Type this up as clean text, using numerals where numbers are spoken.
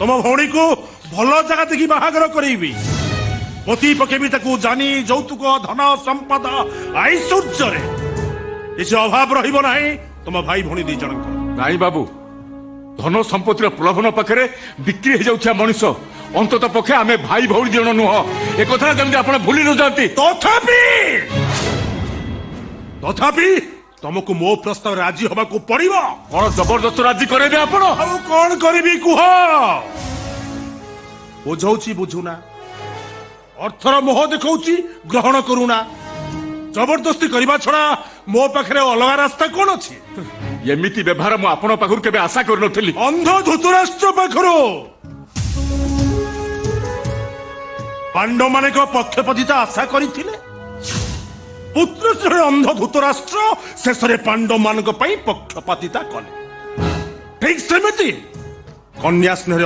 तुम भौणी को भल जगह देखी बाहागर करेबी पति पकेबी ताकू जानी যৌতুক धन संपद ऐश्वर्य किसी अभाव रहिबो नाही तुम भाई भौणी दी जन नाई बाबू धन संपत्तिर प्रलोभन पाखे बिक्री हो जाउछा मनुष्य अंतत पक्षे आमे भाई भौणी जन नुह ए कथा जमी आप भूली न जाती तथापि तुमको मो प्रस्ताव राजी हवा को पड़िबो कौन जबरदस्त राजी करेबे आपण ଆଉ କଣ କରିବି କୁହ ବୁଝଉଛି ବୁଝୁନା ଅର୍ଥର ମୋହ ଦେଖଉଛି ଗ୍ରହଣ କରୁନା ଜବରଦସ୍ତି କରିବା ଛଡା ମୋ ପାଖରେ ଅଲଗା ରାସ୍ତା କଣ ଅଛି ଏମିତି ବ୍ୟବହାର ମୁଁ ଆପଣ ପାଖରୁ କେବେ ଆଶା କରିନଥିଲି ଅନ୍ଧ ଧୃତରାଷ୍ଟ୍ର ପାଖରୁ ପାଣ୍ଡବମାନଙ୍କ ପକ୍ଷପାତିତା ଆଶା କରିଥିଲେ ପୁତ୍ର ଶ୍ରେଣୀ ଅନ୍ଧ ଧୃତରାଷ୍ଟ୍ର ଶେଷରେ ପାଣ୍ଡବମାନଙ୍କ ପାଇଁ ପକ୍ଷପାତିତା କଲେ ଠିକ ସେମିତି କନ୍ୟା ସ୍ନେହରେ